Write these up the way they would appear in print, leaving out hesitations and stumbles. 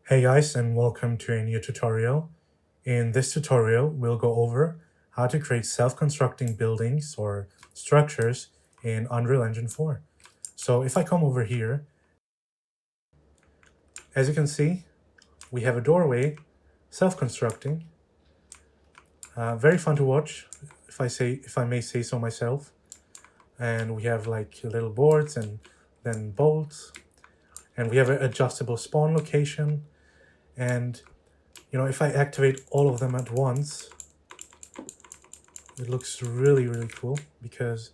Hey guys, and welcome to a new tutorial. In this tutorial, we'll go over how to create self-constructing buildings or structures in Unreal Engine 4. So if I come over here, as you can see, we have a doorway, self-constructing. Very fun to watch, if I may say so myself. And we have like little boards and then bolts, and we have an adjustable spawn location. And if I activate all of them at once, it looks really, really cool because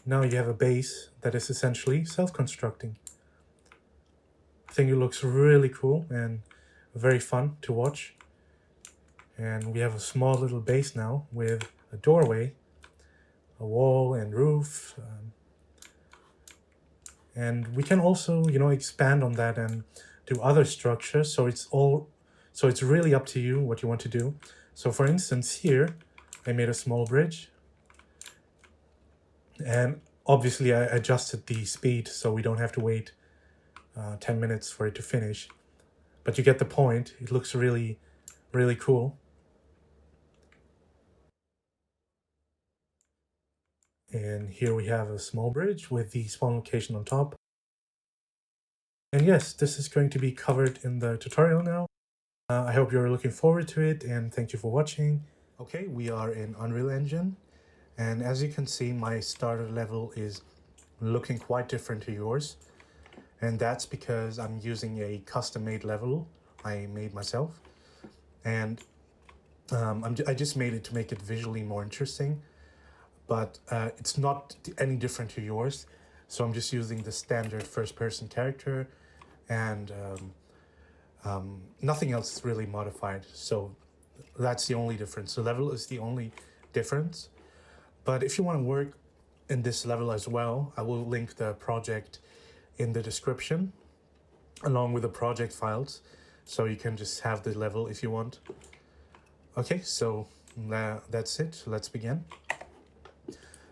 now you have a base that is essentially self-constructing. I think it looks really cool and very fun to watch. And we have a small little base now with a doorway, a wall and roof. And we can also, expand on that and do other structures. So it's really up to you what you want to do. So for instance, here, I made a small bridge. And obviously I adjusted the speed so we don't have to wait 10 minutes for it to finish. But you get the point. It looks really, really cool. And here we have a small bridge with the spawn location on top. And yes, this is going to be covered in the tutorial now. I hope you're looking forward to it, and thank you for watching. Okay, we are in Unreal Engine. And as you can see, my starter level is looking quite different to yours. And that's because I'm using a custom-made level I made myself. And I just made it to make it visually more interesting. But it's not any different to yours. So I'm just using the standard first-person character, and nothing else is really modified. So that's the only difference. The level is the only difference. But if you want to work in this level as well, I will link the project in the description along with the project files, so you can just have the level if you want. Okay, so that's it. Let's begin.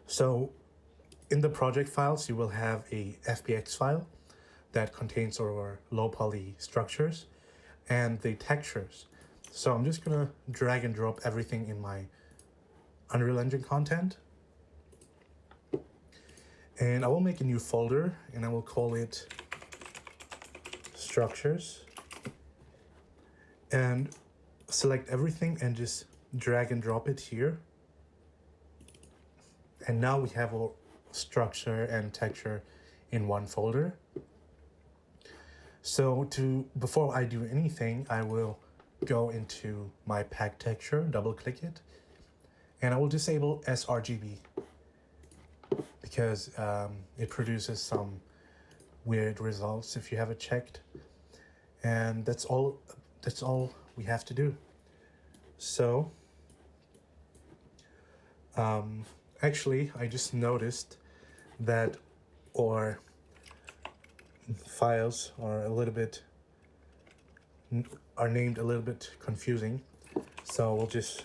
So in the project files, you will have a FBX file that contains our low poly structures and the textures. So I'm just gonna drag and drop everything in my Unreal Engine content. And I will make a new folder and I will call it structures, and select everything and just drag and drop it here. And now we have our structure and texture in one folder. So before I do anything, I will go into my pack texture, double click it, and I will disable sRGB because it produces some weird results if you have it checked. And that's all we have to do. So actually, I just noticed that our files are named a little bit confusing. So we'll just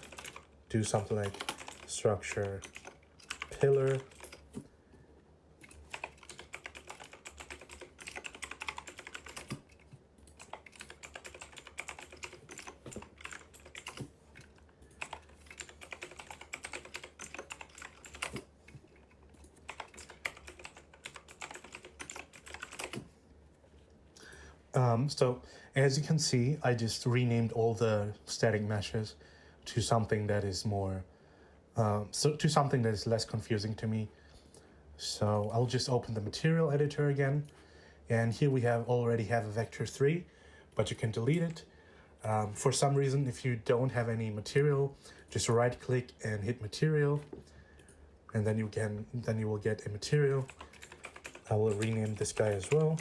do something like structure pillar. So as you can see, I just renamed all the static meshes to something that is more, to something that is less confusing to me. So I'll just open the material editor again. And here we already have a vector 3, but you can delete it. For some reason, if you don't have any material, just right click and hit material. And then you will get a material. I will rename this guy as well.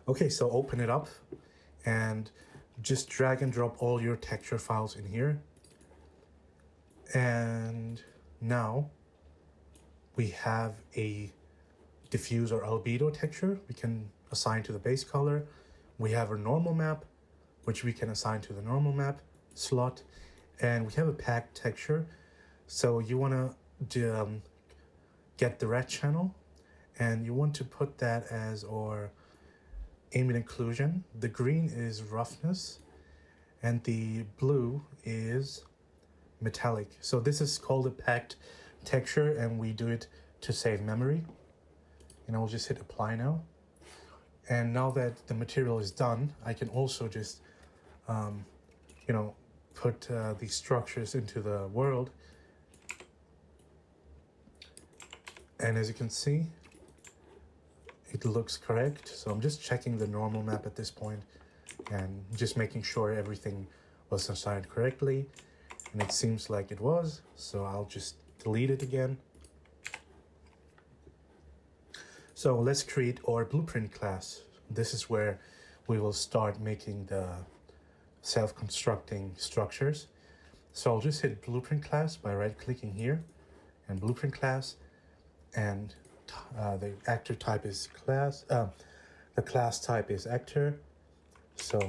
Okay, so open it up and just drag and drop all your texture files in here. And now we have a diffuse or albedo texture we can assign to the base color. We have a normal map, which we can assign to the normal map slot. And we have a pack texture. So you want to get the red channel and you want to put that as our ambient occlusion. The green is roughness, and the blue is metallic. So this is called a packed texture, and we do it to save memory. And I will just hit apply now. And now that the material is done, I can also just, put these structures into the world. And as you can see, it looks correct. So I'm just checking the normal map at this point and just making sure everything was assigned correctly. And it seems like it was, so I'll just delete it again. So let's create our blueprint class. This is where we will start making the self-constructing structures. So I'll just hit blueprint class by right-clicking here and blueprint class, and the actor type is class. The class type is actor. So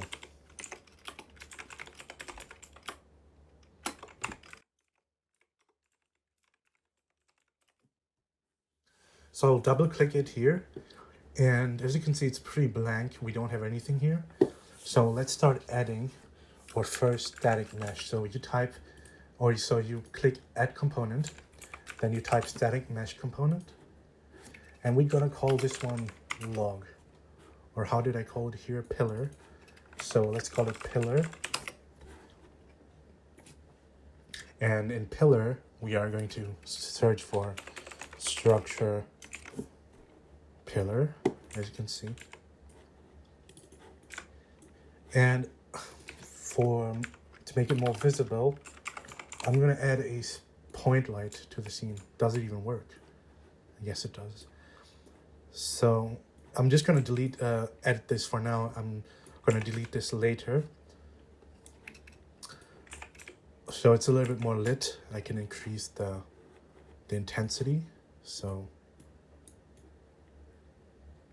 I'll double click it here, and as you can see, it's pretty blank. We don't have anything here. So let's start adding our first static mesh. So you type, or so you click add component, then you type static mesh component, and we're gonna call this one log, or how did I call it here? Pillar. So let's call it pillar. And in pillar, we are going to search for structure pillar, as you can see. And to make it more visible, I'm gonna add a point light to the scene. Does it even work? Yes, it does. So I'm just gonna edit this for now. I'm gonna delete this later. So it's a little bit more lit. I can increase the intensity. So,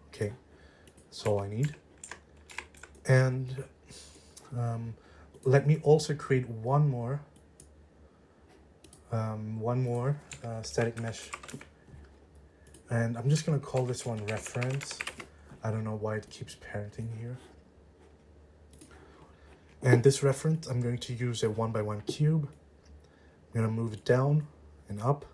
okay, that's all I need. And let me also create one more static mesh, and I'm just gonna call this one reference. I don't know why it keeps parenting here. And this reference, I'm going to use a 1x1 cube. I'm gonna move it down and up.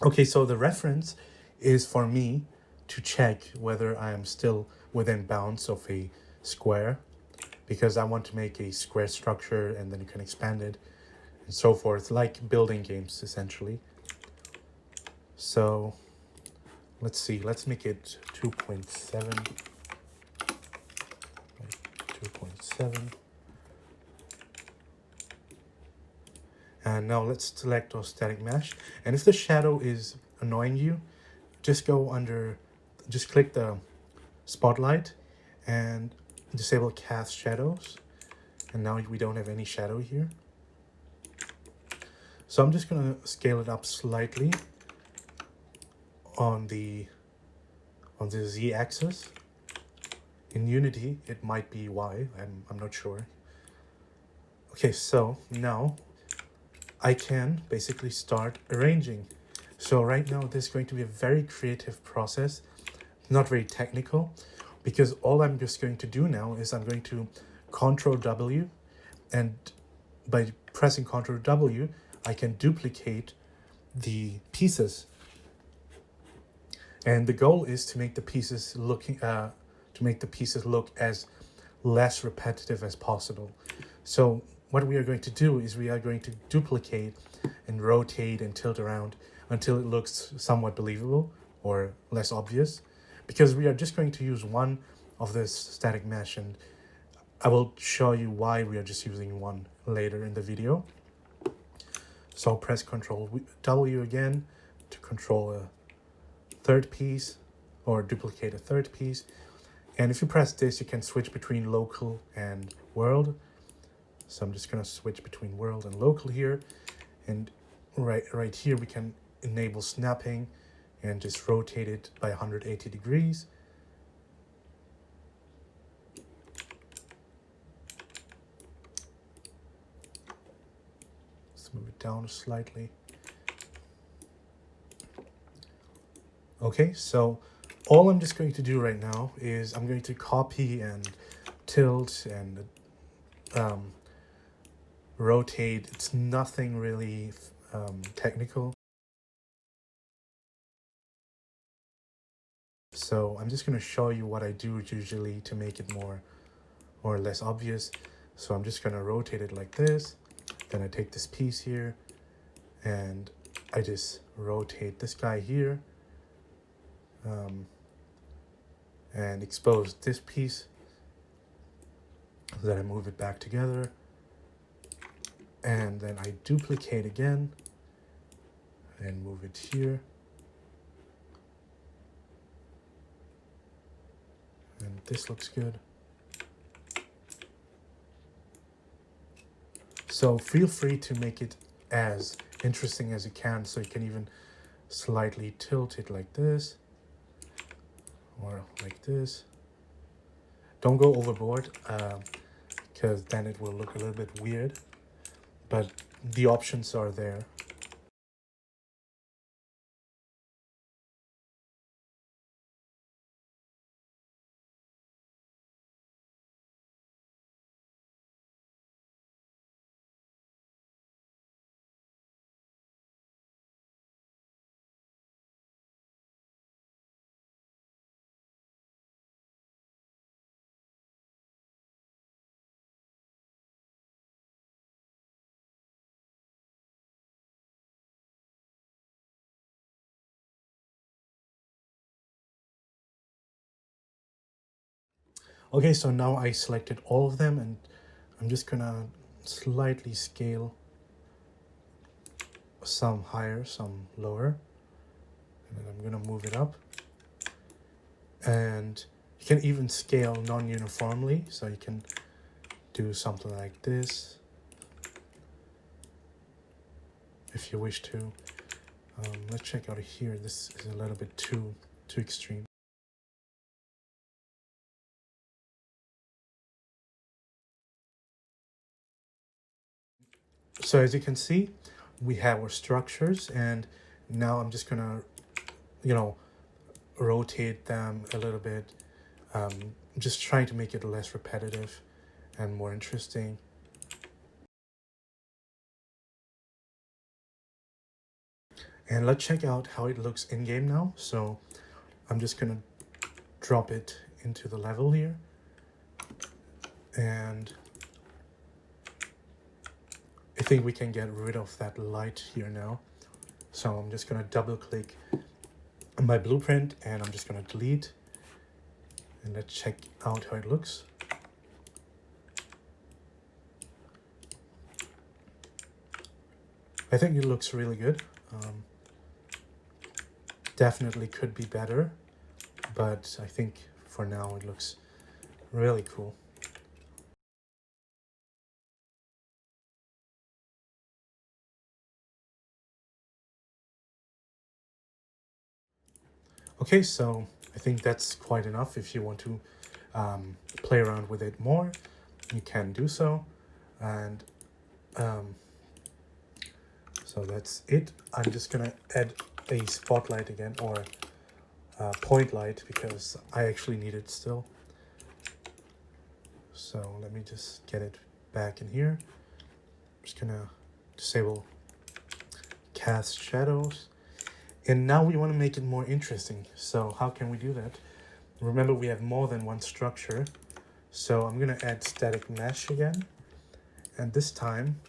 Okay, so the reference is for me to check whether I am still within bounds of a square, because I want to make a square structure and then you can expand it and so forth, like building games essentially. So let's see, let's make it 2.7. 2.7. And now let's select our static mesh. And if the shadow is annoying you, just click the spotlight and disable cast shadows. And now we don't have any shadow here. So I'm just gonna scale it up slightly on the Z-axis. In Unity, it might be Y, I'm not sure. Okay, so now I can basically start arranging. So right now, this is going to be a very creative process, not very technical, because all I'm just going to do now is I'm going to Ctrl W, and by pressing Ctrl W, I can duplicate the pieces. And the goal is to make the pieces to make the pieces look as less repetitive as possible. So what we are going to do is we are going to duplicate and rotate and tilt around until it looks somewhat believable or less obvious, because we are just going to use one of this static mesh, and I will show you why we are just using one later in the video. So I'll press Ctrl W again to control a third piece or duplicate a third piece. And if you press this, you can switch between local and world. So I'm just going to switch between world and local here. And right here, we can enable snapping and just rotate it by 180 degrees. Let's move it down slightly. Okay, so all I'm just going to do right now is I'm going to copy and tilt and rotate. It's nothing really technical. So I'm just going to show you what I do usually to make it more or less obvious. So I'm just going to rotate it like this. Then I take this piece here and I just rotate this guy here and expose this piece. Then I move it back together and then I duplicate again and move it here. And this looks good. So feel free to make it as interesting as you can. So you can even slightly tilt it like this or like this. Don't go overboard because then it will look a little bit weird, but the options are there. Okay, so now I selected all of them and I'm just gonna slightly scale some higher, some lower, and then I'm gonna move it up. And you can even scale non-uniformly, so you can do something like this if you wish to. Let's check out here. This is a little bit too extreme. So as you can see, we have our structures, and now I'm just gonna, rotate them a little bit, just trying to make it less repetitive and more interesting. And let's check out how it looks in game now. So I'm just gonna drop it into the level here, and I think we can get rid of that light here now. So I'm just gonna double click on my blueprint and I'm just gonna delete, and let's check out how it looks. I think it looks really good. Definitely could be better, but I think for now it looks really cool. Okay, so I think that's quite enough. If you want to play around with it more, you can do so. And so that's it. I'm just gonna add a spotlight again, or point light, because I actually need it still. So let me just get it back in here. I'm just gonna disable cast shadows. And now we want to make it more interesting. So how can we do that? remember we have more than one structure. So I'm gonna add static mesh again. And this time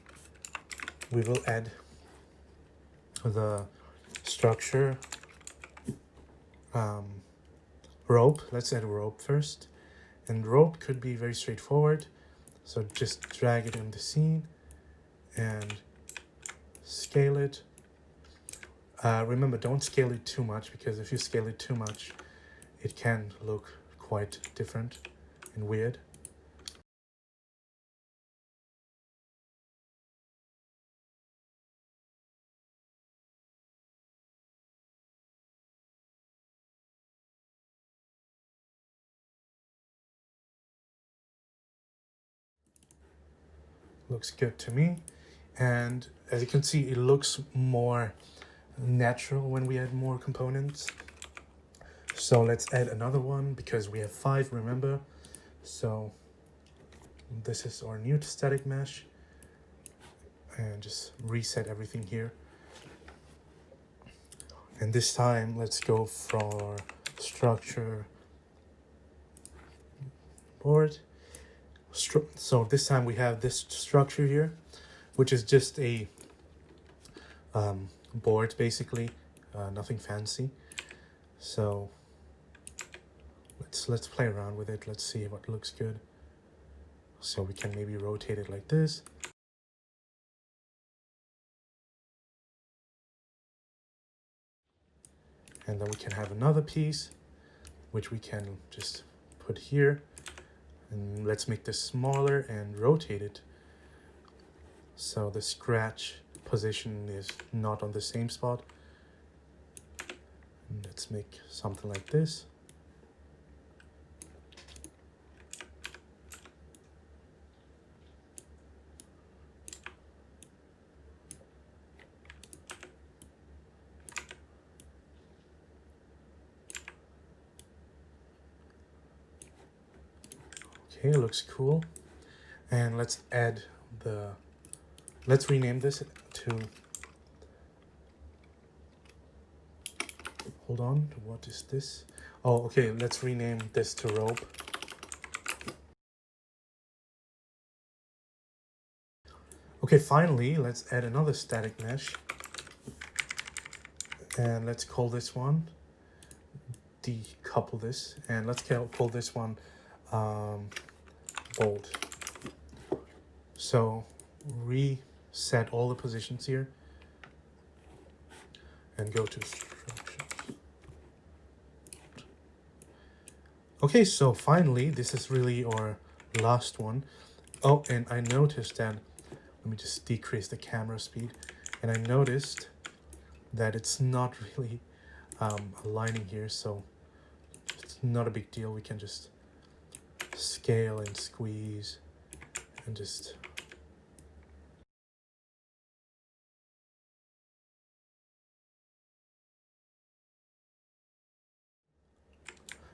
we will add the structure rope. Let's add a rope first. And rope could be very straightforward. So just drag it in the scene and scale it. Remember, don't scale it too much, because if you scale it too much, it can look quite different and weird. Looks good to me. And as you can see, it looks more natural when we add more components. So let's add another one, because we have 5, remember. So this is our new static mesh, and just reset everything here. And this time let's go for structure board. So this time we have this structure here, which is just a board basically, nothing fancy. So let's play around with it. Let's see what looks good. So we can maybe rotate it like this. And then we can have another piece, which we can just put here. And let's make this smaller and rotate it, so the scratch position is not on the same spot. And let's make something like this. Okay, looks cool. And let's rename this to, hold on, what is this? Oh, okay, let's rename this to rope. Okay, finally, let's add another static mesh. And let's call this one, decouple this, and let's call this one bolt. So reset all the positions here and go to structures. Okay, so finally, this is really our last one. Oh, and I noticed that, let me just decrease the camera speed, and I noticed that it's not really aligning here, so it's not a big deal. We can just scale and squeeze and just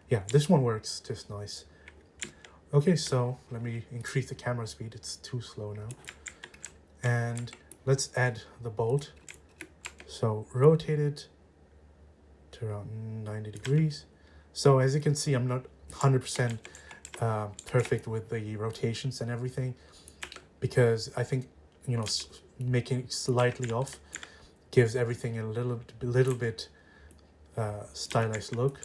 yeah, this one works just nice. Okay, so let me increase the camera speed. It's too slow now. And let's add the bolt. So rotate it to around 90 degrees. So as you can see, I'm not 100% perfect with the rotations and everything, because I think, you know, making it slightly off gives everything a little bit stylized look.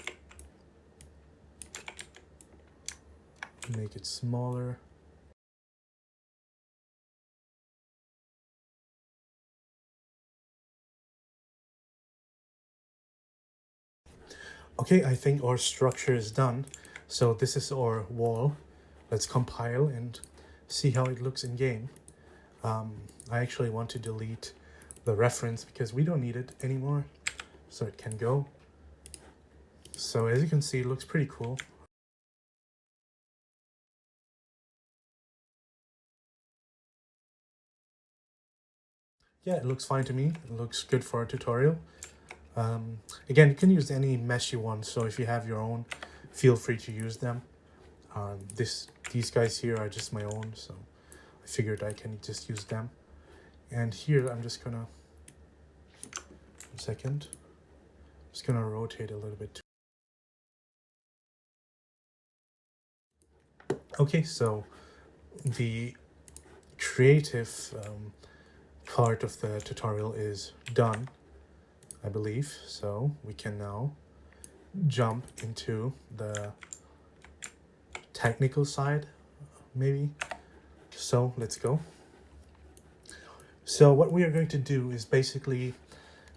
Make it smaller. Okay, I think our structure is done. So this is our wall. Let's compile and see how it looks in game. I actually want to delete the reference because we don't need it anymore, so it can go. So as you can see, it looks pretty cool. Yeah, it looks fine to me. It looks good for a tutorial. Again, you can use any mesh you want, so if you have your own, feel free to use them. These guys here are just my own, so I figured I can just use them. And here I'm just gonna, 1 second, just gonna rotate a little bit Okay, so the creative part of the tutorial is done, I believe. So we can now jump into the technical side, maybe. So let's go. So what we are going to do is basically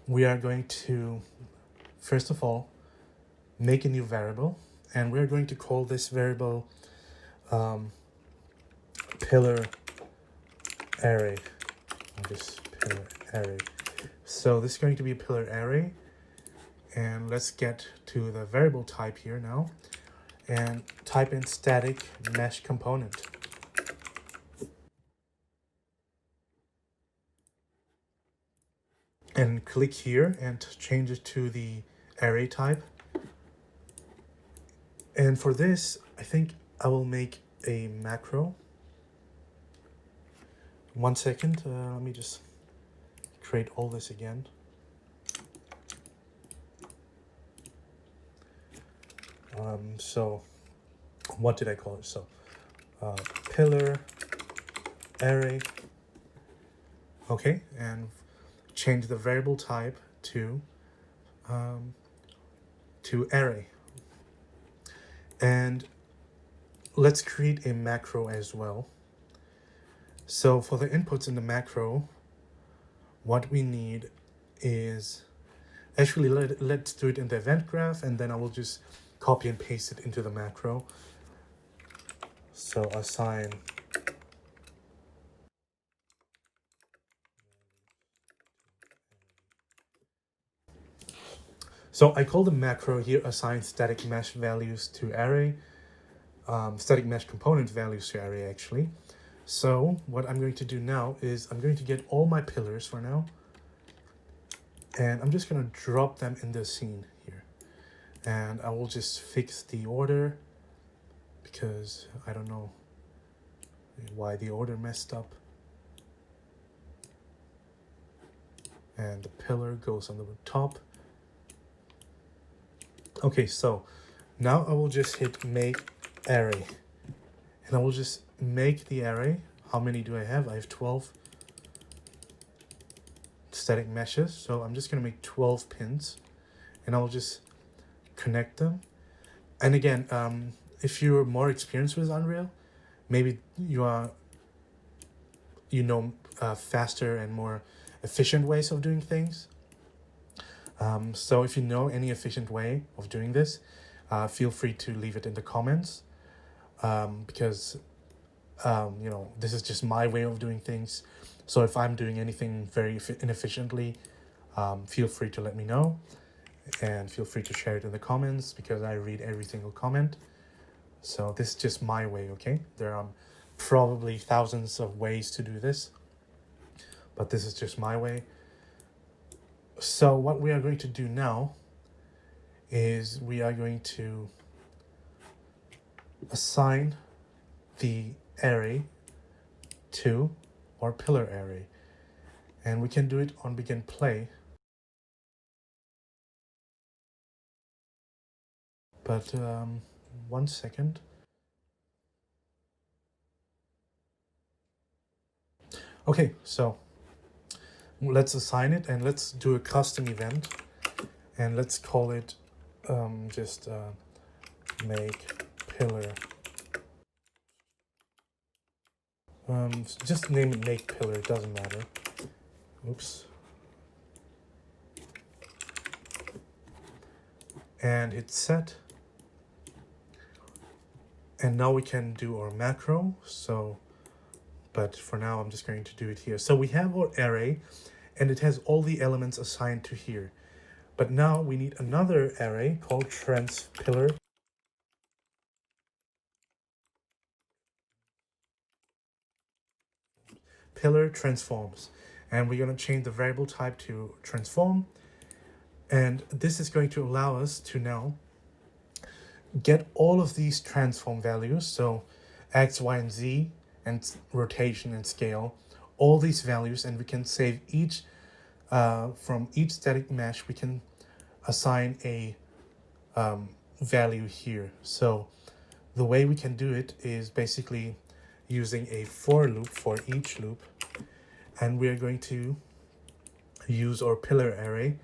we are going to, first of all, make a new variable, and we're going to call this variable pillar array. This pillar array. So this is going to be a pillar array, and let's get to the variable type here now, and type in static mesh component. And click here and change it to the array type. And for this, I think I will make a macro. 1 second, let me just create all this again. So what did I call it? So pillar array. Okay, and change the variable type to array. And let's create a macro as well. So for the inputs in the macro, what we need is, actually let's do it in the event graph, and then I will just copy and paste it into the macro. So assign So I call the macro here assign static mesh values to array, static mesh component values to array actually. So what I'm going to do now is I'm going to get all my pillars for now, and I'm just going to drop them in the scene here. And I will just fix the order because I don't know why the order messed up. And the pillar goes on the top. Okay, so now I will just hit make array, and I will just make the array. How many do I have? I have 12 static meshes, so I'm just going to make 12 pins, and I'll just connect them. And again, if you're more experienced with Unreal, maybe you know faster and more efficient ways of doing things. So if you know any efficient way of doing this, feel free to leave it in the comments, because you know, this is just my way of doing things. So if I'm doing anything very inefficiently, feel free to let me know, and feel free to share it in the comments because I read every single comment. So this is just my way, okay? There are probably thousands of ways to do this, but this is just my way. So what we are going to do now is we are going to assign the array to our pillar array, and we can do it on begin play. But 1 second. Okay, so let's assign it, and let's do a custom event, and let's call it just make pillar. Just name it make pillar, it doesn't matter. Oops. And hit set. And now we can do our macro. So, but for now I'm just going to do it here. So we have our array, and it has all the elements assigned to here. But now we need another array called pillar. Pillar transforms, and we're going to change the variable type to transform, and this is going to allow us to now get all of these transform values, so x, y, and z, and rotation and scale, all these values, and we can save each from each static mesh we can assign a value here. So the way we can do it is basically using a for loop for each loop, and we are going to use our pillar array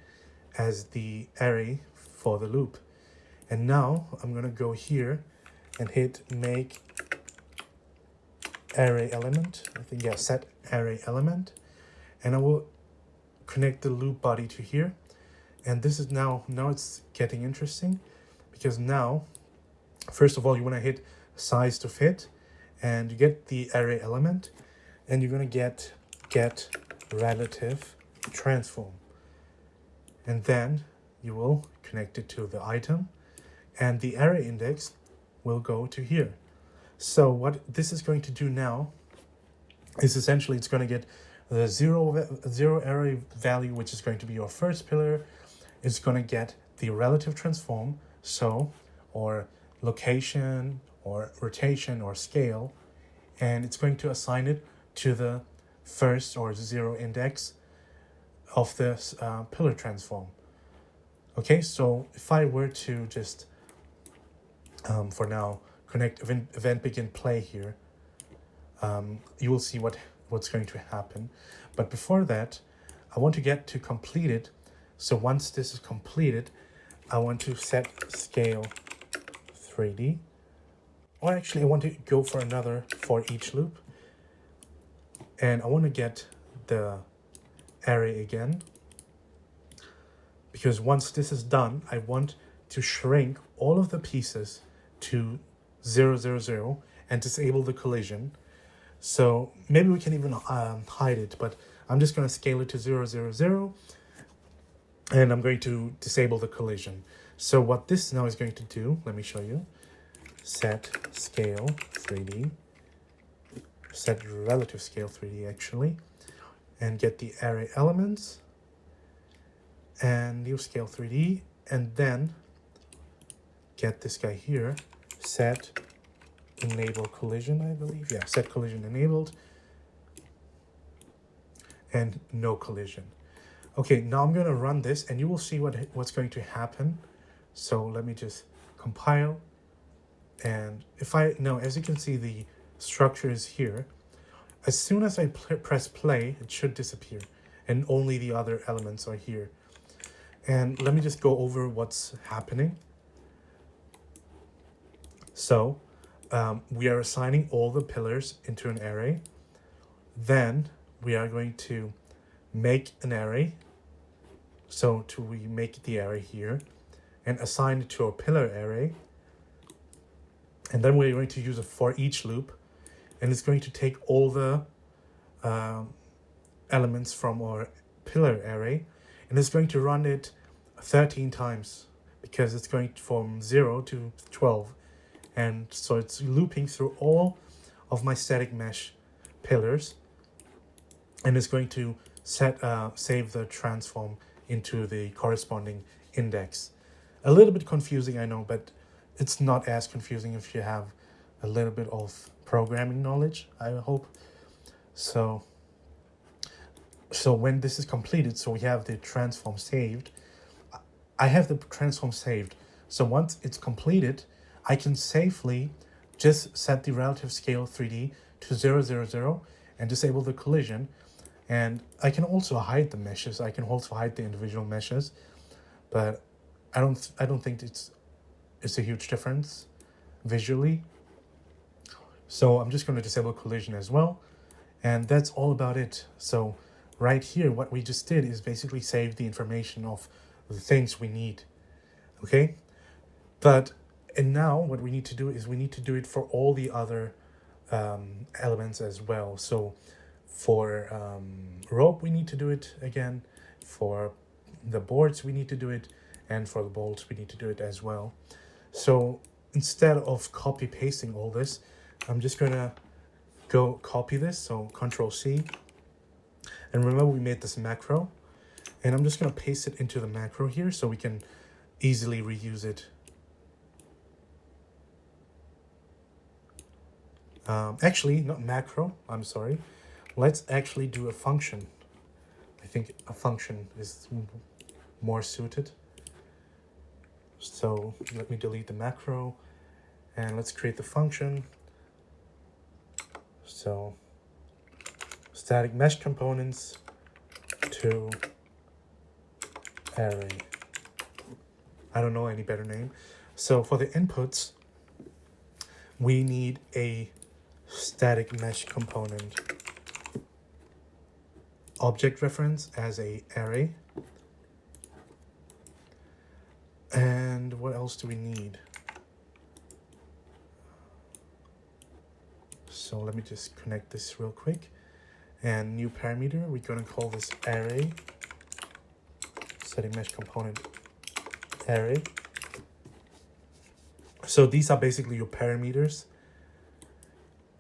as the array for the loop. And now I'm going to go here and hit make array element. I think, yeah, set array element. And I will connect the loop body to here. And this is now it's getting interesting, because now, first of all, you want to hit size to fit, and you get the array element, and you're going to get relative transform. And then you will connect it to the item, and the array index will go to here. So what this is going to do now is essentially it's going to get the zero array value, which is going to be your first pillar. It's going to get the relative transform, so, or location or rotation or scale, and it's going to assign it to the first or zero index of this pillar transform. Okay, so if I were to just for now connect event begin play here, you will see what's going to happen. But before that, I want to get to completed. So once this is completed, I want to set scale 3D, or actually I want to go for another for each loop, and I want to get the array again, because once this is done, I want to shrink all of the pieces to 0, 0, 0 and disable the collision. So maybe we can even hide it, but I'm just going to scale it to 0, 0, 0, and I'm going to disable the collision. So what this now is going to do, let me show you. Set scale 3D, set relative scale 3D actually, and get the array elements and new scale 3D, and then get this guy here, set enable collision, I believe. Yeah, set collision enabled, and no collision. Okay, now I'm going to run this and you will see what's going to happen. So let me just compile, and as you can see, the structure is here. As soon as I press play, it should disappear, and only the other elements are here. And let me just go over what's happening. So we are assigning all the pillars into an array. Then we are going to make an array. So we make the array here and assign it to our pillar array. And then we're going to use a for each loop, and it's going to take all the elements from our pillar array, and it's going to run it 13 times, because it's going from 0 to 12. And so it's looping through all of my static mesh pillars, and it's going to save the transform into the corresponding index. A little bit confusing, I know, but it's not as confusing if you have a little bit of programming knowledge, I hope. So when this is completed, so we have the transform saved. I have the transform saved. So once it's completed, I can safely just set the relative scale 3D to 0, 0, 0 and disable the collision. And I can also hide the meshes. I can also hide the individual meshes, but I don't think it's a huge difference visually. So I'm just going to disable collision as well, and that's all about it. So right here, what we just did is basically save the information of the things we need. Okay, and now what we need to do is we need to do it for all the other elements as well. So for rope, we need to do it again. For the boards, we need to do it, and for the bolts, we need to do it as well. So instead of copy pasting all this, I'm just gonna go copy this. So Control C, and remember we made this macro, and I'm just gonna paste it into the macro here so we can easily reuse it. Actually, not macro, I'm sorry. Let's actually do a function. I think a function is more suited. So let me delete the macro, And let's create the function. So static mesh components to array. I don't know any better name. So for the inputs, we need a static mesh component object reference as a array. And what else do we need? So let me just connect this real quick. And new parameter, we're going to call this array, static mesh component array. So these are basically your parameters.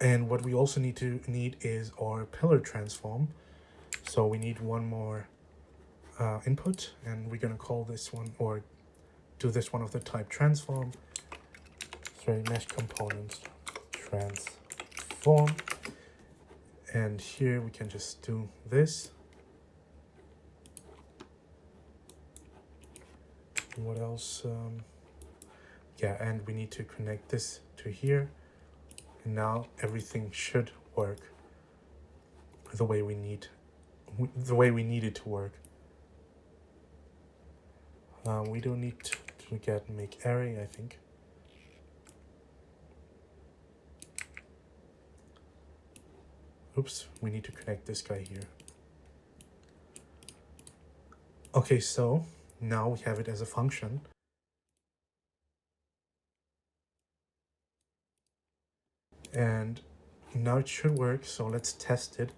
And what we also need is our pillar transform. So we need one more input, and we're going to call this one, or do this one of the type transform. Sorry, mesh components transform. And here we can just do this. What else? Yeah, and we need to connect this to here. And now everything should work the way we need it to work. We don't need to make array, I think. Oops, we need to connect this guy here. Okay, so now we have it as a function. And now it should work, so let's test it.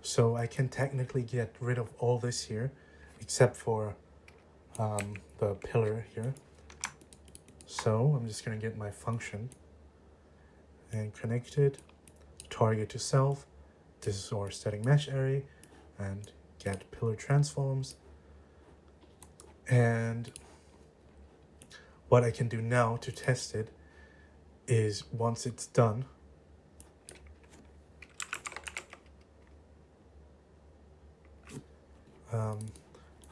So I can technically get rid of all this here, except for the pillar here. So I'm just going to get my function and connect it, target to self. This is our static mesh array, and get pillar transforms. And what I can do now to test it is, once it's done,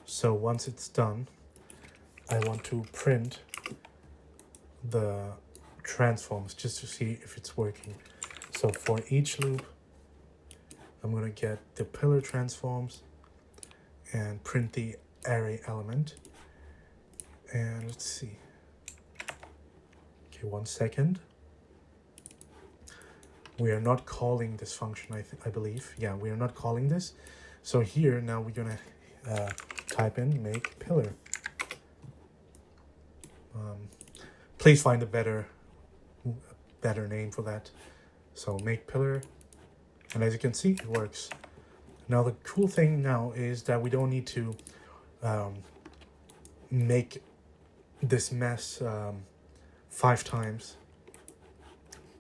so once it's done, I want to print the transforms just to see if it's working. So for each loop, I'm going to get the pillar transforms and print the array element. And let's see. Okay, 1 second. We are not calling this function, I believe. Yeah, we are not calling this. So here, now we're going to type in make pillar. Please find a better name for that. So make pillar. And as you can see, it works. Now the cool thing now is that we don't need to make this mess 5 times,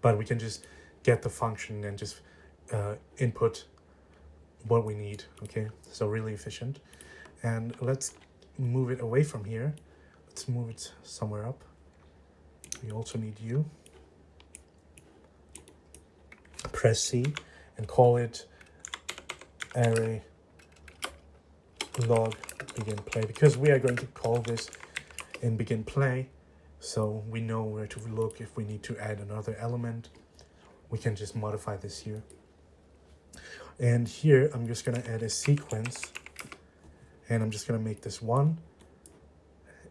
but we can just get the function and just input what we need. Okay, so really efficient. And let's move it away from here. Let's move it somewhere up. We also need you. Press C and call it array log begin play, because we are going to call this in begin play, so we know where to look if we need to add another element. We can just modify this here. And here I'm just going to add a sequence, and I'm just going to make this 1.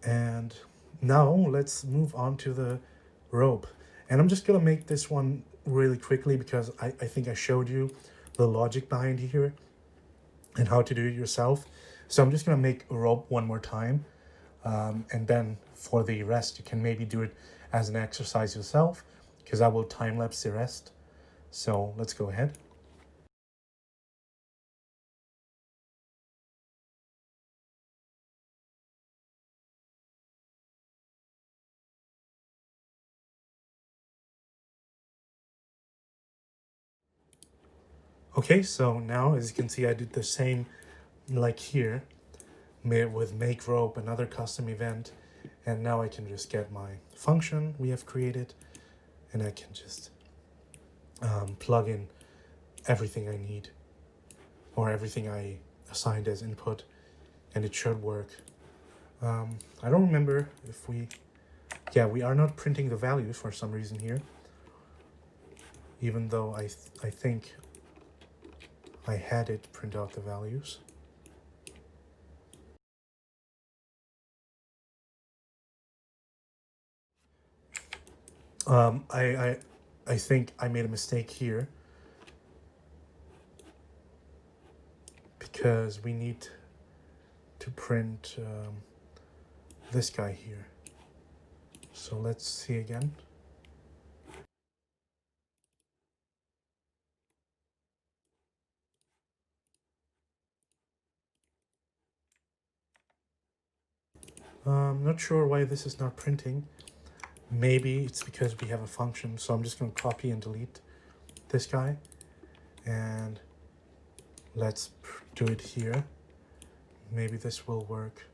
And now let's move on to the rope, and I'm just going to make this one really quickly because I think I showed you the logic behind here and how to do it yourself. So I'm just going to make a rope one more time, and then for the rest you can maybe do it as an exercise yourself, because I will time lapse the rest. So let's go ahead. Okay, so now as you can see, I did the same like here with make rope, another custom event, and now I can just get my function we have created, and I can just plug in everything I need, or everything I assigned as input, and it should work. I don't remember if we yeah, we are not printing the values for some reason here, even though I think I had it print out the values. I think I made a mistake here, because we need to print this guy here. So let's see again. Not sure why this is not printing. Maybe it's because we have a function, so I'm just going to copy and delete this guy, and let's do it here. Maybe this will work.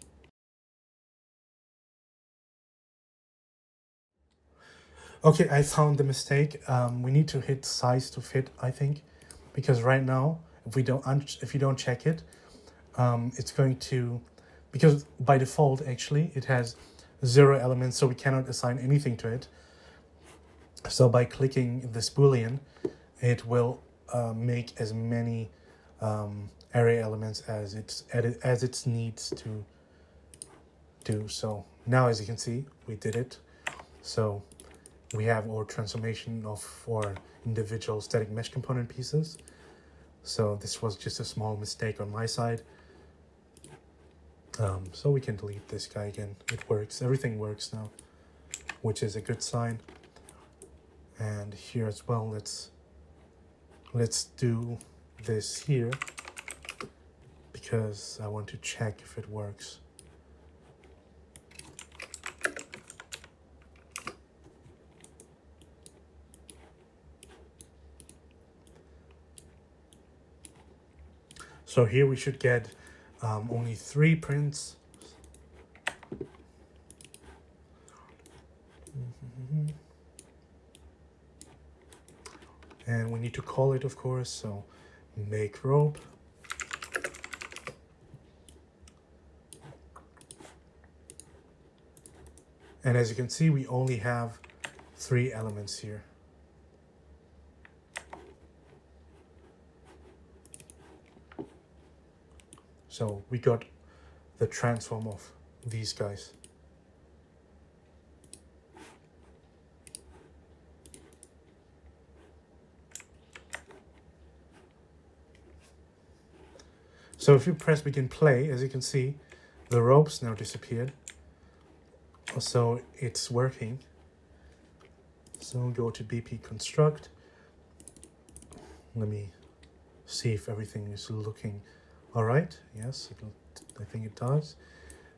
Okay, I found the mistake. We need to hit size to fit, I think, because right now, if you don't check it, it's going to, because by default actually it has 0 elements, so we cannot assign anything to it. So by clicking this boolean, it will make as many array elements as it needs to do. So now, as you can see, we did it. So we have our transformation of our individual static mesh component pieces. So this was just a small mistake on my side. So we can delete this guy again. It works. Everything works now, which is a good sign. And here as well, let's do this here, because I want to check if it works. So here we should get only 3 prints. And we need to call it, of course, so make rope. And as you can see, we only have 3 elements here. So we got the transform of these guys. So if you press begin play, as you can see, the ropes now disappeared. So it's working. So go to BP construct. Let me see if everything is looking all right. Yes, I think it does.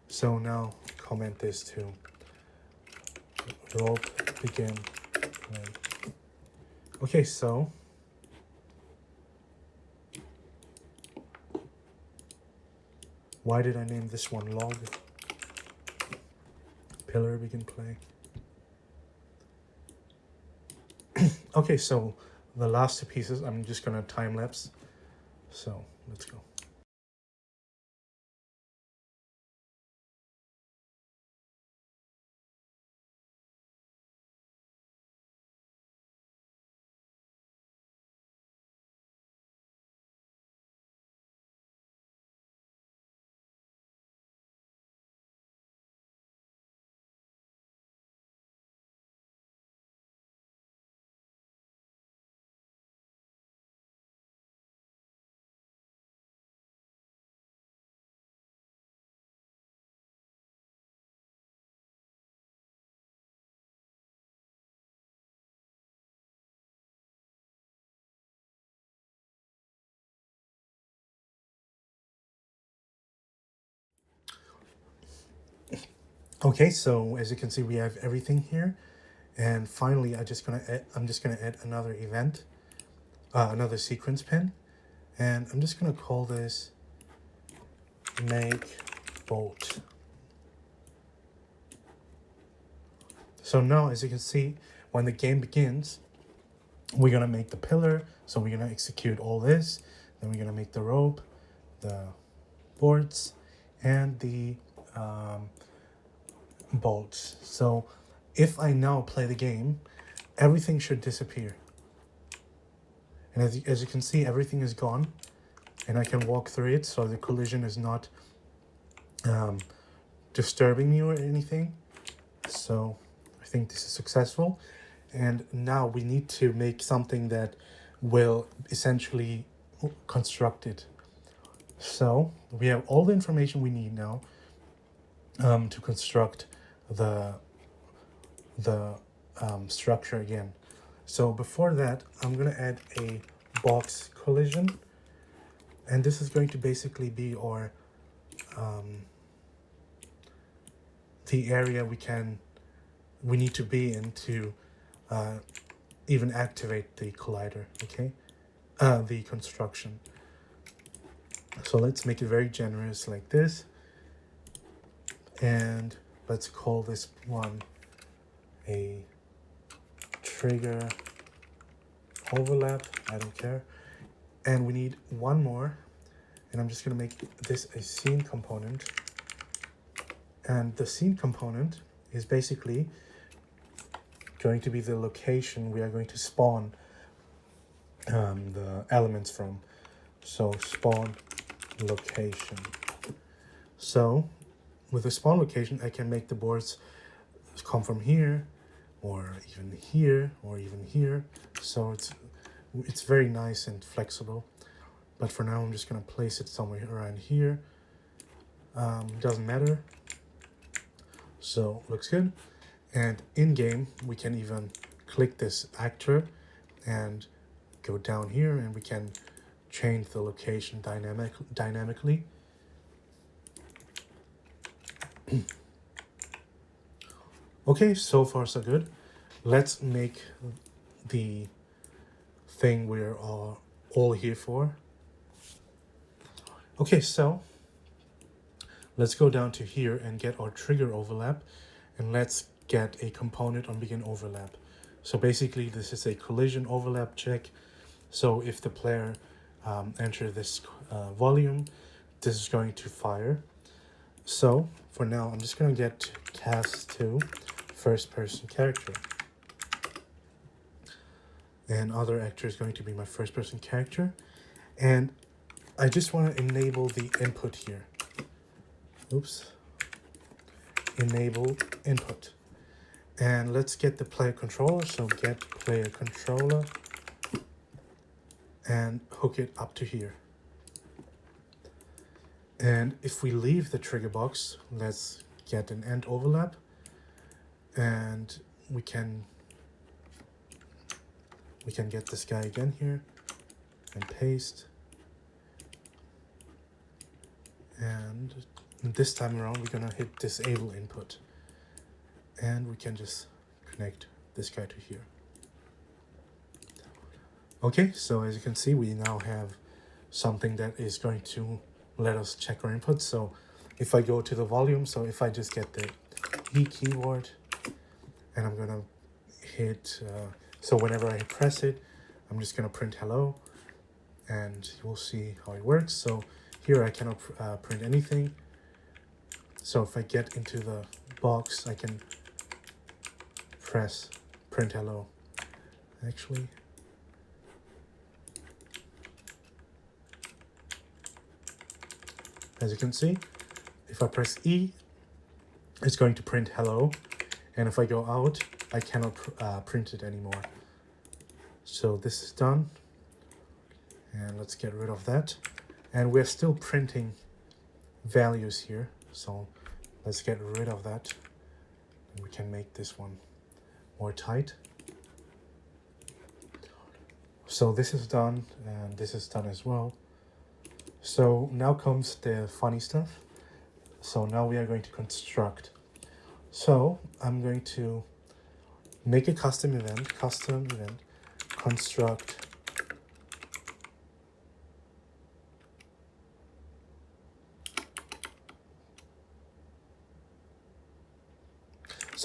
So now comment this to rope begin play. Okay, so why did I name this one log? Pillar begin play. Okay, so the last 2 pieces, I'm just gonna time lapse. So let's go. Okay, so as you can see, we have everything here, and finally, I'm just gonna add another event, another sequence pin, and I'm just gonna call this make bolt. So now, as you can see, when the game begins, we're gonna make the pillar. So we're gonna execute all this, then we're gonna make the rope, the boards, and the bolts. So if I now play the game, everything should disappear. And as you can see, everything is gone, and I can walk through it, so the collision is not disturbing me or anything. So I think this is successful. And now we need to make something that will essentially construct it. So we have all the information we need now to construct the structure again. So before that, I'm going to add a box collision, and this is going to basically be our the area we need to be in to even activate the collider, okay? The construction. So let's make it very generous like this, and let's call this one a trigger overlap, I don't care. And we need one more, and I'm just going to make this a scene component. And the scene component is basically going to be the location we are going to spawn the elements from. So spawn location. So with the spawn location, I can make the boards come from here, or even here, or even here. So it's very nice and flexible. But for now, I'm just going to place it somewhere around here. Doesn't matter. So looks good. And in game, we can even click this actor and go down here, and we can change the location dynamically. Okay, so far so good. Let's make the thing we're all here for. Okay, so let's go down to here and get our trigger overlap, and let's get a component on begin overlap. So basically this is a collision overlap check. So if the player enter this volume, this is going to fire. So for now, I'm just going to get cast to first person character. And other actor is going to be my first person character. And I just want to enable the input here. Oops. Enable input. And let's get the player controller. So get player controller and hook it up to here. And if we leave the trigger box, let's get an end overlap, and we can get this guy again here and paste. And this time around, we're gonna hit disable input, and we can just connect this guy to here. Okay, so as you can see, we now have something that is going to let us check our input. So if I go to the volume, so if I just get the E keyword, and I'm gonna hit, so whenever I press it, I'm just gonna print hello, and you'll see how it works. So here I cannot print anything. So if I get into the box, I can press print hello. Actually, as you can see, if I press E, it's going to print hello. And if I go out, I cannot print it anymore. So this is done. And let's get rid of that. And we're still printing values here. So let's get rid of that. And we can make this one more tight. So this is done, and this is done as well. So now comes the funny stuff. So now we are going to construct. So I'm going to make a custom event, construct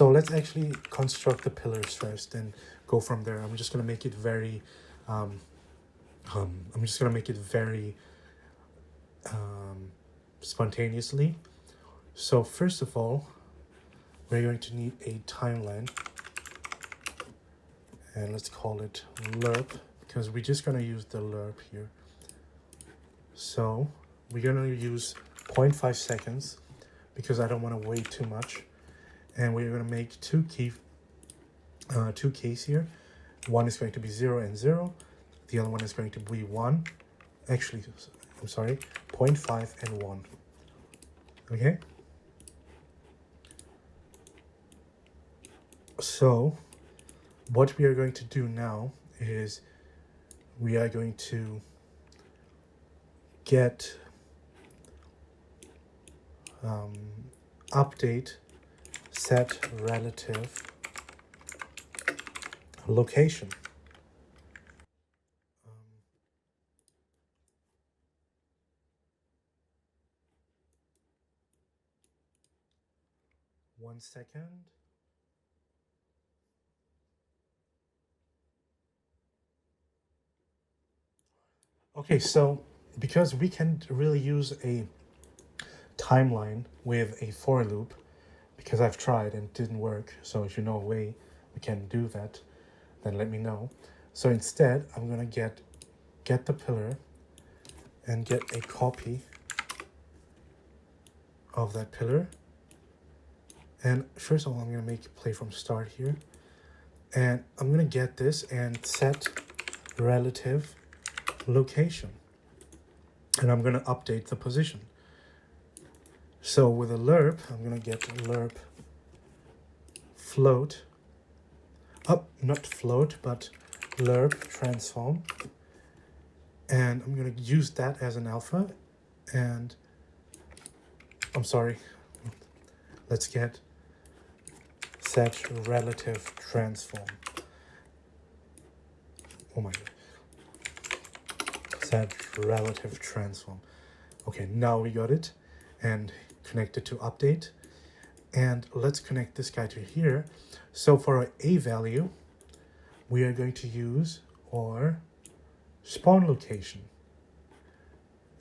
So let's actually construct the pillars first and go from there. I'm just gonna make it very spontaneously. So first of all, we're going to need a timeline, and let's call it lerp, because we're just going to use the lerp here. So we're going to use 0.5 seconds because I don't want to wait too much, and we're going to make two keys here. One is going to be 0 and 0, the other one is going to be 1, actually I'm sorry, 0.5 and 1. Okay, so what we are going to do now is we are going to get update set relative location. One second. Okay, so because we can really use a timeline with a for loop, because I've tried and it didn't work, so if you know a way we can do that, then let me know. So instead, I'm gonna get the pillar and get a copy of that pillar. And first of all, I'm gonna make play from start here, and I'm gonna get this and set relative location, and I'm gonna update the position. So with a lerp, I'm gonna get lerp float, not float, but lerp transform, and I'm gonna use that as an alpha, and I'm sorry, let's get set relative transform. Oh my god. Set relative transform. Okay, now we got it, and connect it to update. And let's connect this guy to here. So for our A value, we are going to use our spawn location.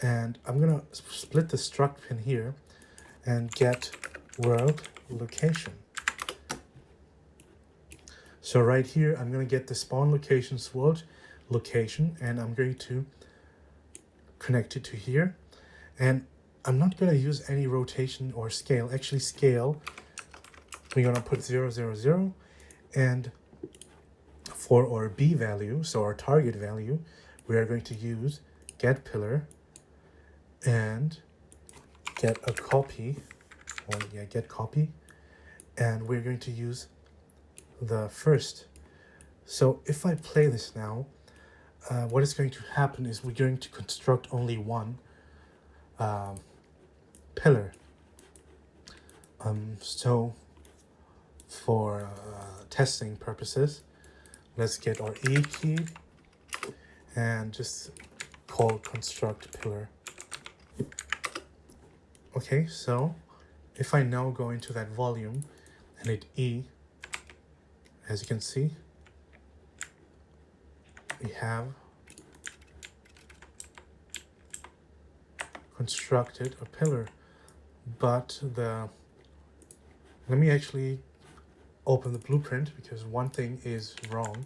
And I'm gonna split the struct pin here and get world location. So right here, I'm gonna get the spawn location's world location, and I'm going to connect it to here. And I'm not gonna use any rotation or scale. Actually scale, we're gonna put 0, 0, 0. And for our B value, so our target value, we are going to use get pillar and get a copy, or yeah, get copy. And we're going to use the first. So if I play this now, what is going to happen is we're going to construct only one pillar. So for testing purposes, let's get our E key and just call construct pillar. Okay, so if I now go into that volume and hit E, as you can see, we have constructed a pillar, but let me actually open the blueprint because one thing is wrong,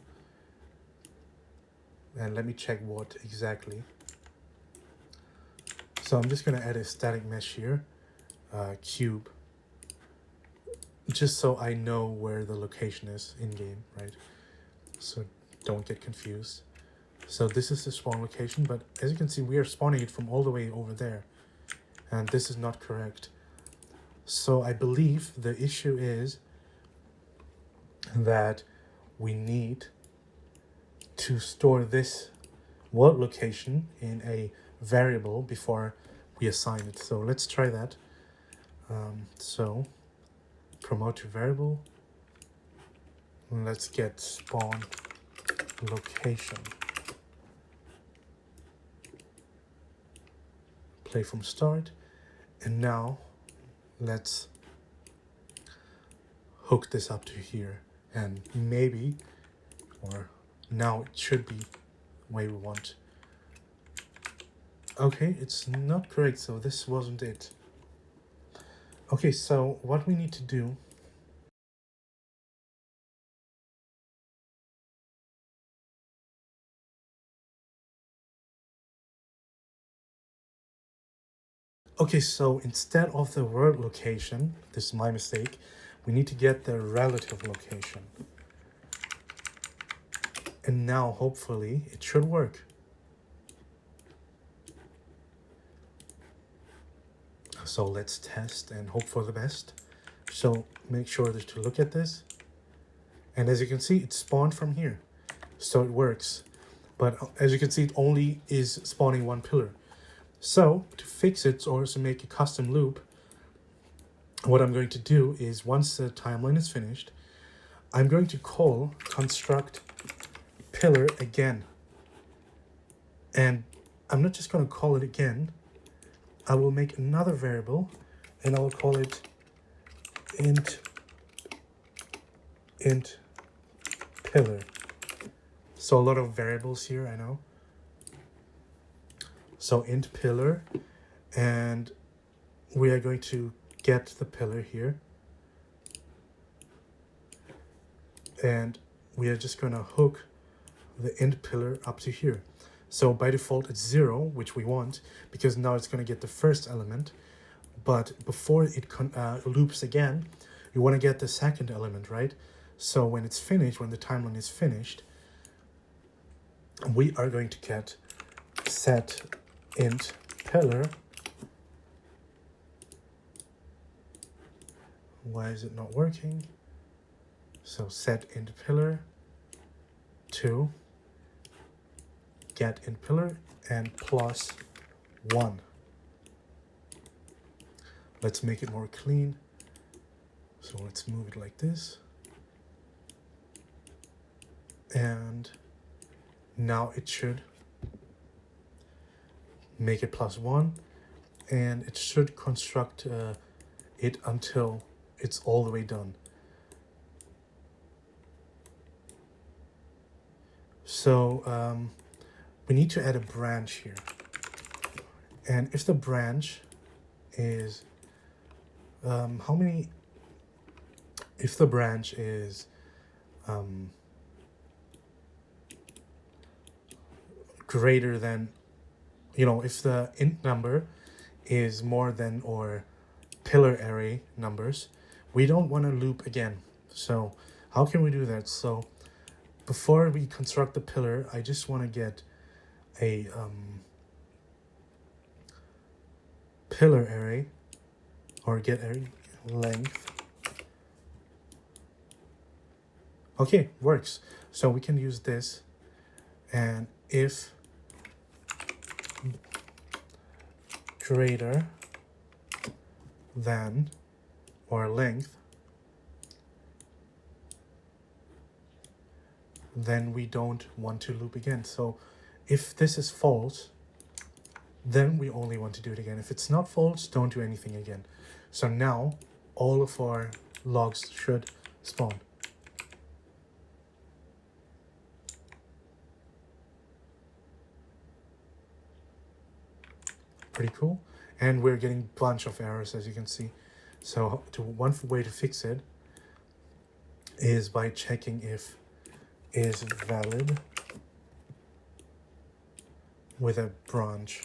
and let me check what exactly. So I'm just going to add a static mesh here, cube, just so I know where the location is in game, right? So don't get confused. So this is the spawn location, but as you can see, we are spawning it from all the way over there, and this is not correct. So I believe the issue is that we need to store this world location in a variable before we assign it. So let's try that. So promote to variable. Let's get spawn location. Play from start. And now let's hook this up to here, and maybe, or now it should be the way we want. Okay, it's not correct, so this wasn't it. Okay, so what we need to do Okay, so instead of the word location, this is my mistake, we need to get the relative location. And now, hopefully, it should work. So let's test and hope for the best. So make sure that to look at this. And as you can see, it spawned from here. So it works. But as you can see, it only is spawning one pillar. So to fix it or to make a custom loop, what I'm going to do is once the timeline is finished, I'm going to call construct pillar again. And I'm not just going to call it again. I will make another variable and I will call it int pillar. So a lot of variables here, I know. So int pillar, and we are going to get the pillar here. And we are just going to hook the int pillar up to here. So by default it's 0, which we want, because now it's going to get the first element. But before it loops again, you want to get the second element, right? So when it's finished, when the timeline is finished, we are going to get set int pillar. Why is it not working? So set int pillar to get int pillar and plus 1. Let's make it more clean. So let's move it like this. And now it should make it plus 1. And it should construct it until it's all the way done. So we need to add a branch here. And if the branch is how many, if the branch is greater than, you know, if the int number is more than or pillar array numbers, we don't want to loop again. So how can we do that? So before we construct the pillar, I just want to get a pillar array, or get array length. Okay, works. So we can use this, and if greater than or length, then we don't want to loop again. So if this is false, then we only want to do it again. If it's not false, don't do anything again. So now all of our logs should spawn. Pretty cool. And we're getting a bunch of errors, as you can see. So one way to fix it is by checking if is valid with a branch.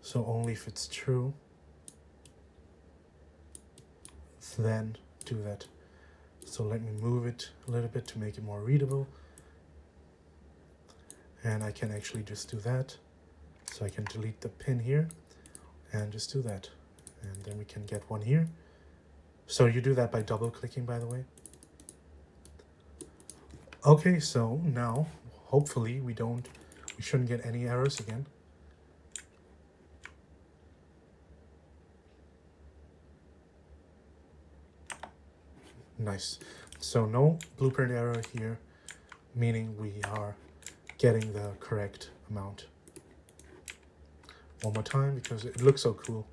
So only if it's true, then do that. So let me move it a little bit to make it more readable. And I can actually just do that. So I can delete the pin here and just do that. And then we can get one here. So you do that by double clicking, by the way. Okay, so now hopefully we shouldn't get any errors again. Nice. So no blueprint error here, meaning we are getting the correct amount. One more time because it looks so cool.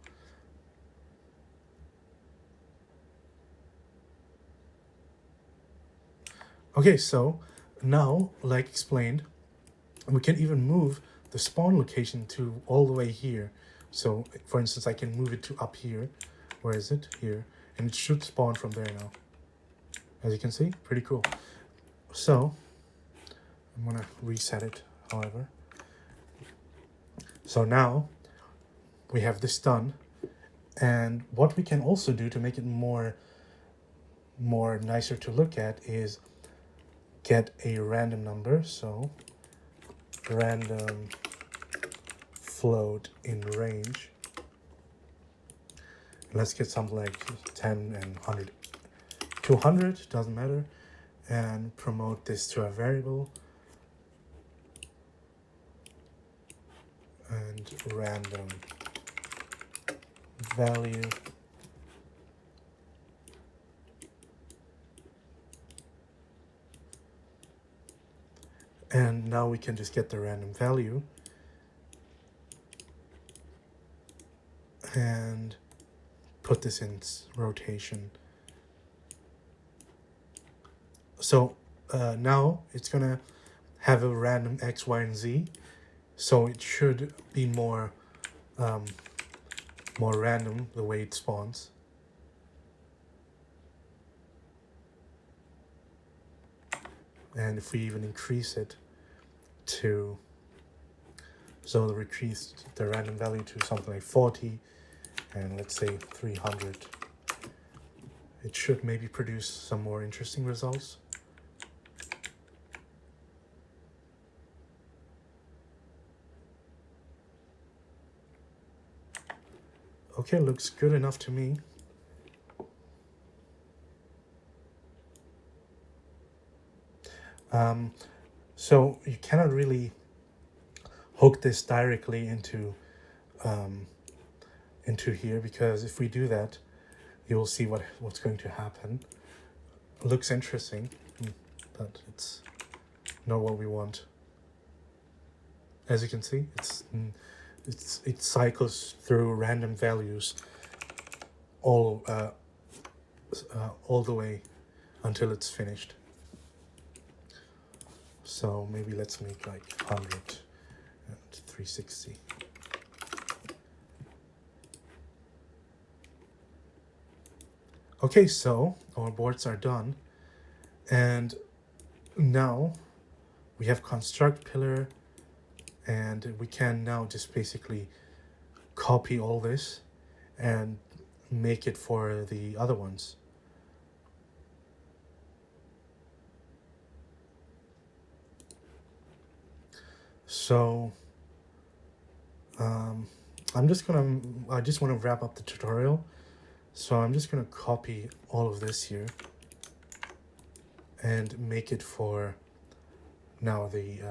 Okay, so now, like explained, we can even move the spawn location to all the way here. So for instance, I can move it to up here. Where is it? Here. And it should spawn from there now. As you can see, pretty cool. So I'm gonna reset it, however. So now we have this done. And what we can also do to make it more nicer to look at is get a random number. So random float in range. Let's get something like 10 and 100, 200, doesn't matter, and promote this to a variable and random value and now we can just get the random value and put this in rotation. So now it's gonna have a random X, Y, and Z, so it should be more random the way it spawns. And if we even increase it to, so we increase the random value to something like 40, and let's say 300, it should maybe produce some more interesting results. Okay, looks good enough to me. So you cannot really hook this directly into here, because if we do that, you'll see what's going to happen. It looks interesting, but it's not what we want. As you can see, it cycles through random values all the way until it's finished. So maybe let's make like 100 and 360. Okay, so our boards are done, and now we have construct pillar, and we can now just basically copy all this and make it for the other ones. So I just want to wrap up the tutorial. So I'm just going to copy all of this here and make it for now the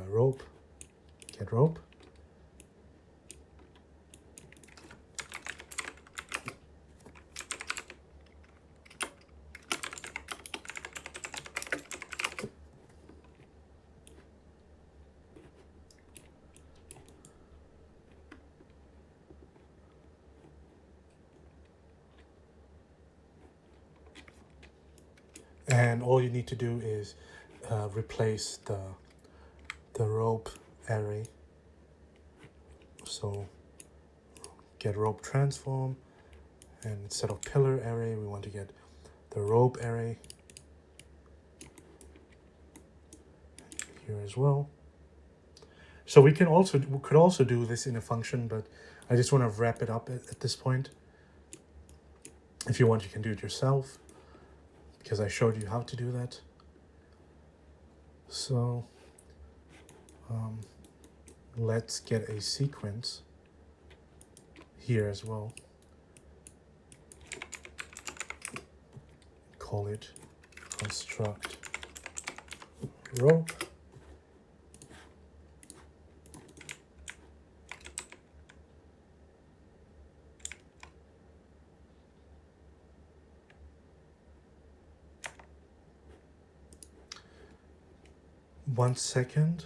rope, get rope. And all you need to do is replace the rope array. So get rope transform, and instead of pillar array, we want to get the rope array here as well. So we could also do this in a function, but I just want to wrap it up at this point. If you want, you can do it yourself, because I showed you how to do that. So let's get a sequence here as well. Call it construct rope. One second.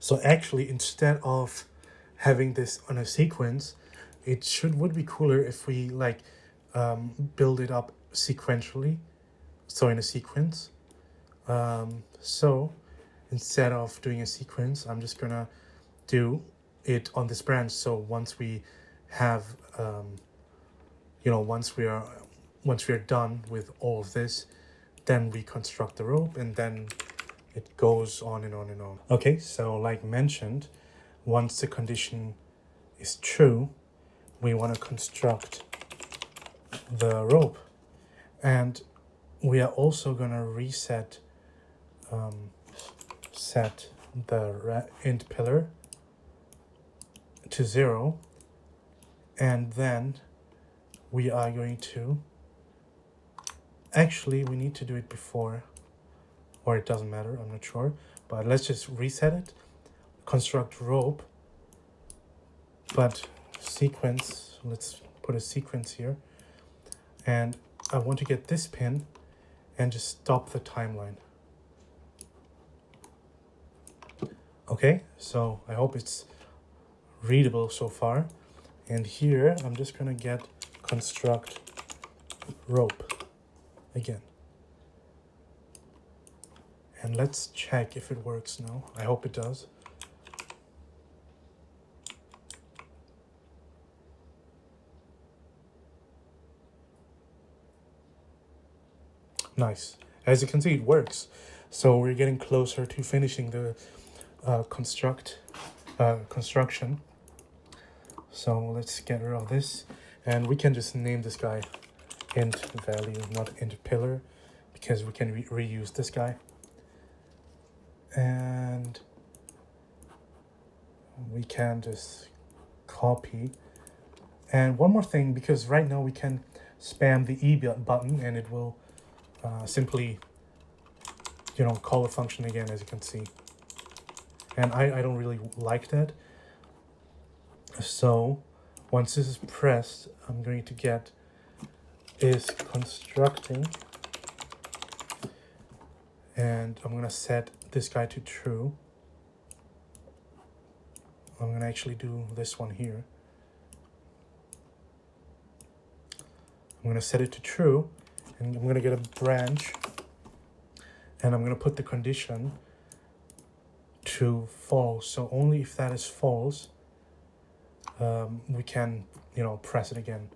So actually, instead of having this on a sequence, would be cooler if we like build it up sequentially, so in a sequence. So instead of doing a sequence, I'm just gonna do it on this branch. So once we have once we are done with all of this, then we construct the rope, and then it goes on and on and on. Okay, so like mentioned, once the condition is true, we want to construct the rope, and we are also going to reset set the int pillar to 0, and then we are going to actually we need to do it before, or it doesn't matter, I'm not sure, but let's just reset it, construct rope, but sequence, let's put a sequence here, and I want to get this pin and just stop the timeline. Okay, so I hope it's readable so far, and here I'm just gonna get construct rope again, and let's check if it works now. I hope it does. Nice. As you can see, it works. So we're getting closer to finishing the construction. So let's get rid of this, and we can just name this guy int value, not int pillar, because we can reuse this guy. And we can just copy. And one more thing, because right now we can spam the E button and it will simply call a function again, as you can see, and I don't really like that. So once this is pressed, I'm going to get is constructing, and I'm going to set this guy to true. I'm going to actually do this one here. I'm going to set it to true, and I'm going to get a branch, and I'm going to put the condition to false. So only if that is false, we can press it again.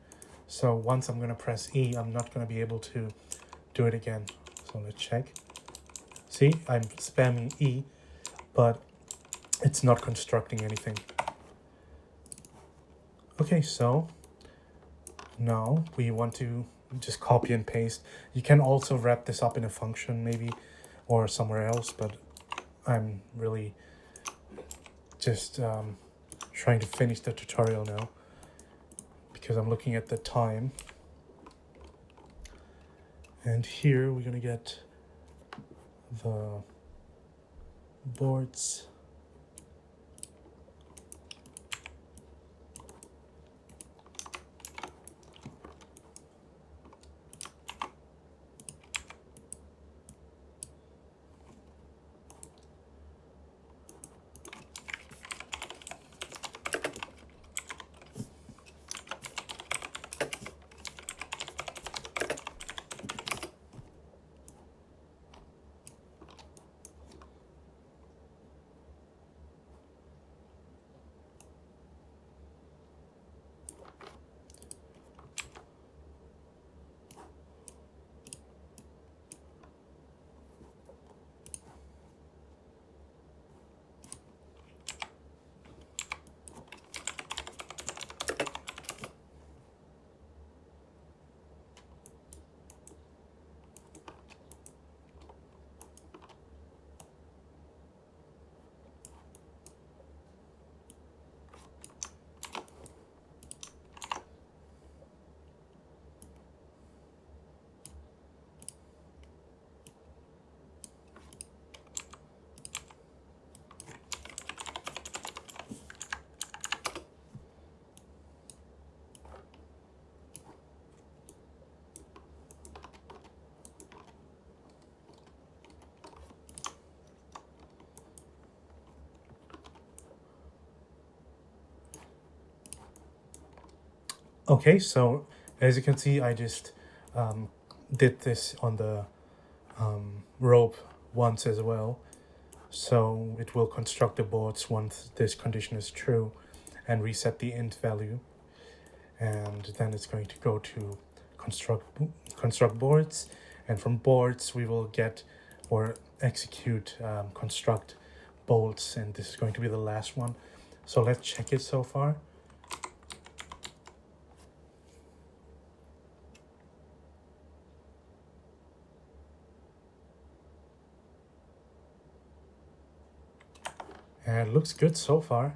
So once I'm going to press E, I'm not going to be able to do it again. So let's check. See, I'm spamming E, but it's not constructing anything. Okay, so now we want to just copy and paste. You can also wrap this up in a function maybe, or somewhere else, but I'm really just trying to finish the tutorial now because I'm looking at the time. And here we're gonna get the boards. Okay, so as you can see, I just did this on the rope once as well. So it will construct the boards once this condition is true and reset the int value. And then it's going to go to construct boards. And from boards, we will get or execute construct bolts. And this is going to be the last one. So let's check it so far. And it looks good so far.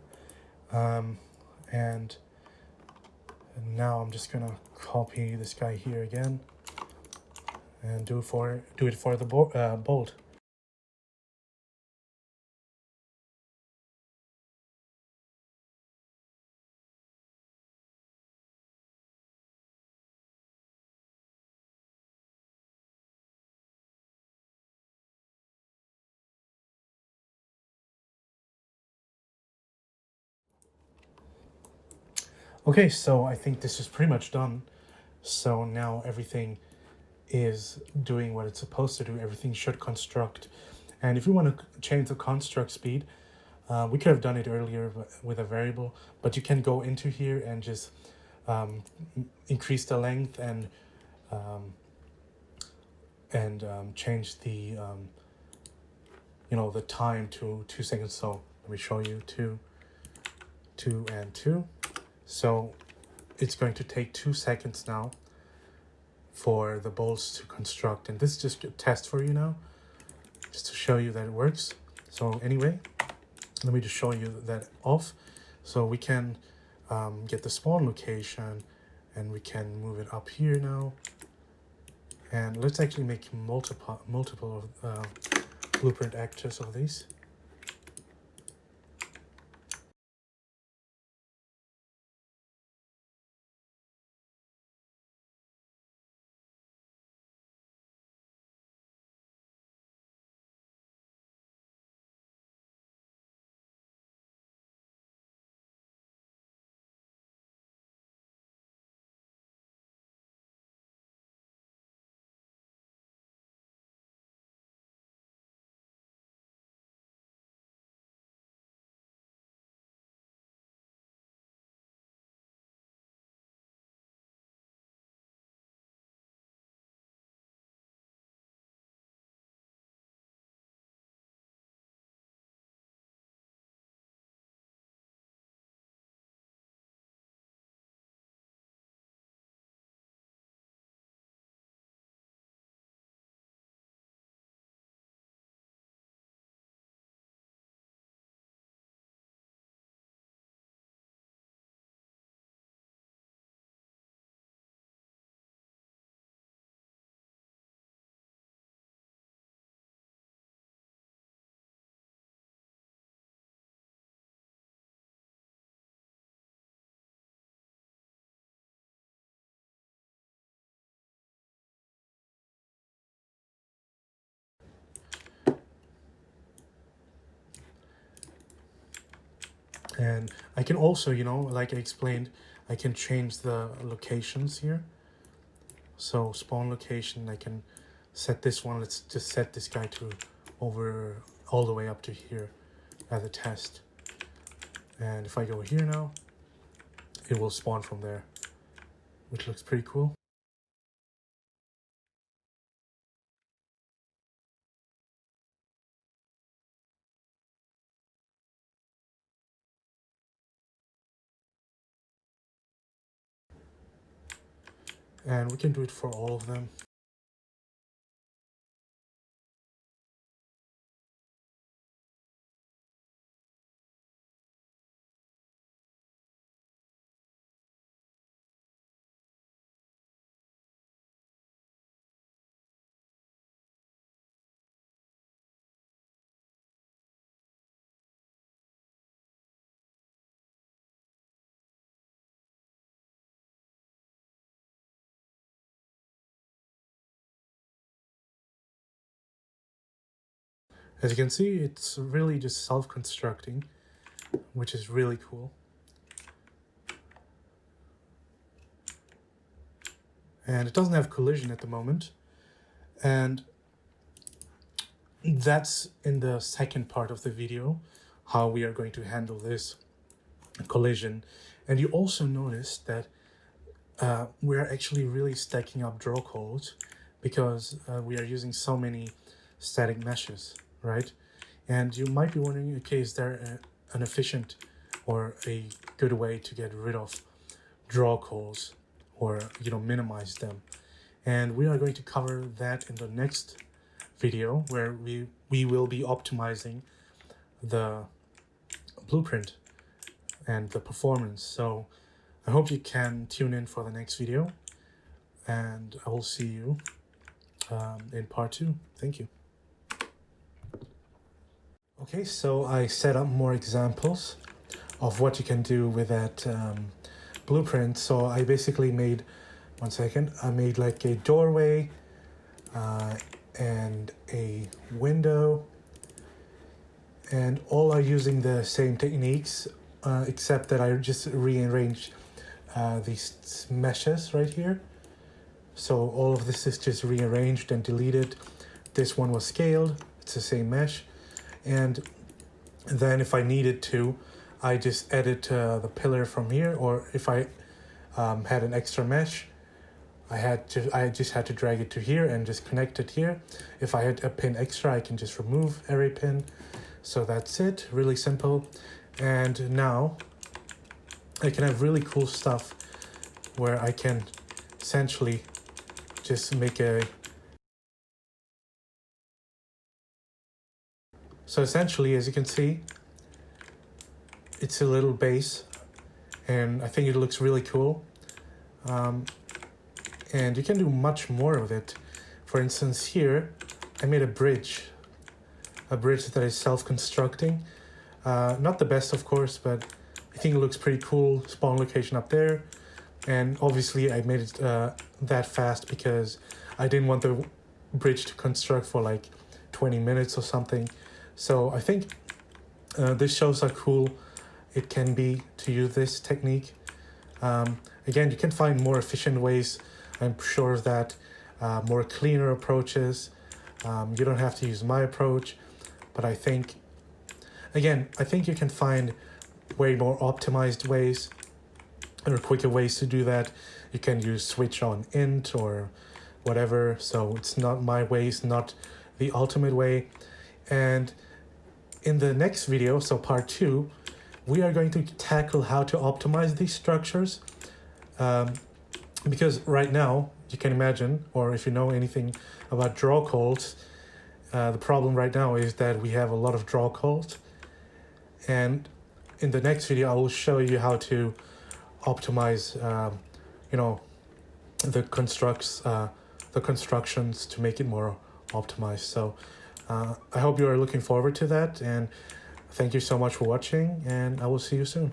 And now I'm just gonna copy this guy here again and do it for the bolt. Okay, so I think this is pretty much done. So now everything is doing what it's supposed to do. Everything should construct. And if you want to change the construct speed, we could have done it earlier with a variable, but you can go into here and just increase the length and change the the time to 2 seconds. So let me show you 2, 2, and 2. So it's going to take 2 seconds now for the bolts to construct, and this is just a test for you now, just to show you that it works. So anyway, let me just show you that off. So we can get the spawn location, and we can move it up here now. And let's actually make multiple blueprint actors of these. And I can also, like I explained, I can change the locations here. So spawn location, I can set this one. Let's just set this guy to over all the way up to here as a test. And if I go here now, it will spawn from there, which looks pretty cool. And we can do it for all of them. As you can see, it's really just self-constructing, which is really cool. and it doesn't have collision at the moment. And that's in the second part of the video, how we are going to handle this collision. And you also notice that we're actually really stacking up draw codes because we are using so many static meshes, right? And you might be wondering, okay, is there an efficient or a good way to get rid of draw calls or, minimize them? And we are going to cover that in the next video, where we will be optimizing the blueprint and the performance. So I hope you can tune in for the next video, and I will see you in part 2. Thank you. Okay, so I set up more examples of what you can do with that blueprint. So I basically made, I made like a doorway and a window, and all are using the same techniques, except that I just rearranged these meshes right here. So all of this is just rearranged and deleted. This one was scaled, it's the same mesh. And then if I needed to, I just edit the pillar from here, or if I had an extra mesh, I just had to drag it to here and just connect it here. If I had a pin extra, I can just remove every pin. So that's it, really simple. And now I can have really cool stuff where I can essentially just make so essentially, as you can see, it's a little base, and I think it looks really cool. And you can do much more with it. For instance, here I made a bridge that is self-constructing. Not the best, of course, but I think it looks pretty cool. Spawn location up there. And obviously I made it that fast because I didn't want the bridge to construct for like 20 minutes or something. So I think this shows how cool it can be to use this technique. Again, you can find more efficient ways. I'm sure that more cleaner approaches. You don't have to use my approach, but I think you can find way more optimized ways or quicker ways to do that. You can use switch on int or whatever. So it's not my way, it's not the ultimate way. And in the next video, so part 2, we are going to tackle how to optimize these structures. Because right now, you can imagine, or if you know anything about draw calls, the problem right now is that we have a lot of draw calls. And in the next video, I will show you how to optimize, the constructions to make it more optimized. So I hope you are looking forward to that, and thank you so much for watching, and I will see you soon.